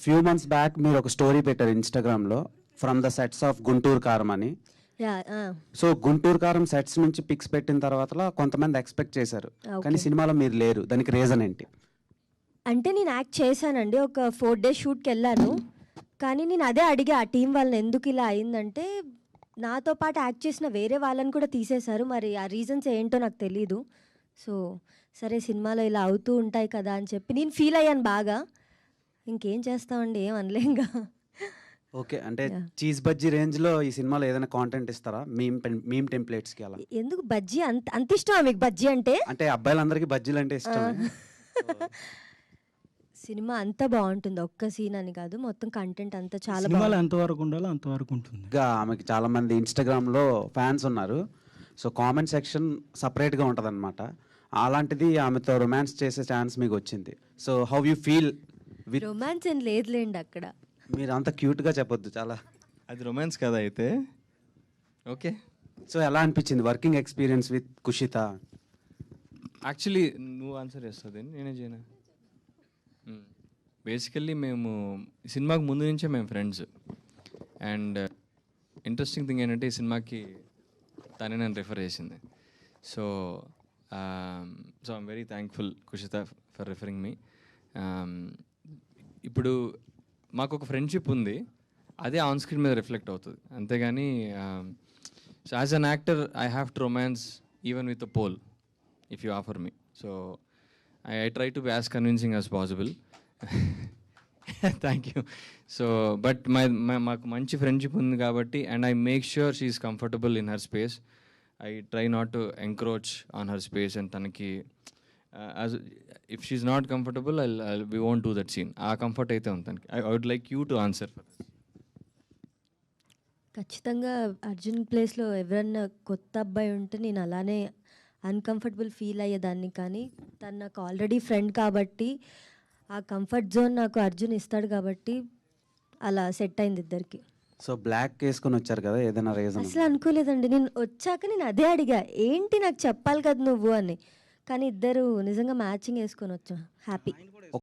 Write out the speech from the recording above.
Few months back మీరు ఒక story పెట్టారు ఇన్స్టాగ్రామ్లో, from the sets of Guntur కారం అని. సో గుంటూరు కారం సెట్స్ నుంచి పిక్స్ పెట్టిన తర్వాత కొంతమంది ఎక్స్పెక్ట్ చేశారు, కానీ సినిమాలో మీరు లేరు. దానికి రీజన్ ఏంటి? అంటే నేను యాక్ట్ చేశానండి, ఒక 4 days షూట్కి వెళ్ళాను. కానీ నేను అదే అడిగా ఆ టీం వాళ్ళని, ఎందుకు ఇలా అయిందంటే నాతో పాటు యాక్ట్ చేసిన వేరే వాళ్ళని కూడా తీసేశారు. మరి ఆ రీజన్స్ ఏంటో నాకు తెలీదు. సో సరే సినిమాలో ఇలా అవుతూ ఉంటాయి కదా అని చెప్పి నేను ఫీల్ అయ్యాను బాగా. ఇంకేం చేస్తామండి, ఏం అనలేంగా. ఓకే, అంటే చీజ్ బజ్జీ రేంజ్లో ఈ సినిమాలో ఏదైనా కాంటెంట్ ఇస్తారా? మీమ్ టెంప్లెట్స్కి అలా? ఎందుకు బజ్జీ అంత అంత ఇష్టమా మీకు? బజ్జీ అంటే అబ్బాయిలందరికీ బజ్జీలు అంటే ఇష్టం. సినిమా అంతా బాగుంటుంది, ఒక్క సీన్ అని కాదు, మొత్తం కంటెంట్ అంతా చాలా సినిమాలో ఎంతవరకు ఉండాలో అంతవరకు ఉంటుంది. ఇంకా ఆమెకి చాలా మంది ఇన్స్టాగ్రామ్లో ఫ్యాన్స్ ఉన్నారు. సో కామెంట్ సెక్షన్ సపరేట్గా ఉంటుంది అనమాట. అలాంటిది ఆమెతో రొమాన్స్ చేసే ఛాన్స్ మీకు వచ్చింది. So how you feel with? Romance ఏం లేదులేండి అక్కడ. మీరు అంత క్యూట్గా చెప్పొద్దు, చాలా అది రొమాన్స్ కదా అయితే. ఓకే, సో ఎలా అనిపించింది working experience with Kushitha? Actually నువ్వు ఆన్సర్ చేస్తుంది, నేనే చేయనా? బేసికల్లీ మేము సినిమాకి ముందు నుంచే మేము ఫ్రెండ్స్. అండ్ ఇంట్రెస్టింగ్ థింగ్ ఏంటంటే ఈ సినిమాకి తనే నన్ను రిఫర్ చేసింది. So I'm very thankful Khushitha for referring me. ఇప్పుడు మాకు ఒక ఫ్రెండ్షిప్ ఉంది, అదే ఆన్ స్క్రీన్ మీద రిఫ్లెక్ట్ అవుతుంది, అంతేగాని so as an actor I have to romance even with a pole if you offer me. So I try to be as convincing as possible. Thank you. So, but మాకు మంచి friendship ఉంది కాబట్టి, and I make sure she is comfortable in her space. I try not to encroach on her space, and తనకి as if she's not comfortable, we won't do that scene. ఆ comfort అయితే ఉంది తనకి. I would like you to answer for this. ఖచ్చితంగా అర్జున్ ప్లేస్లో ఎవరన్నా కొత్త అబ్బాయి ఉంటే నేను అలానే అన్కంఫర్టబుల్ ఫీల్ అయ్యేదాన్ని. కానీ తను నాకు ఆల్రెడీ ఫ్రెండ్ కాబట్టి ఆ కంఫర్ట్ జోన్ నాకు అర్జున్ ఇస్తాడు కాబట్టి అలా సెట్ అయింది ఇద్దరికి. సో బ్లాక్ వేసుకొని వచ్చారు కదా, ఏదైనా రీజన్? అసలు అనుకోలేదండి, నేను వచ్చాక నేను అదే అడిగా, ఏంటి నాకు చెప్పాలి కదా నువ్వు అని. కానీ ఇద్దరు నిజంగా మ్యాచింగ్ వేసుకొని వచ్చాం, హ్యాపీ.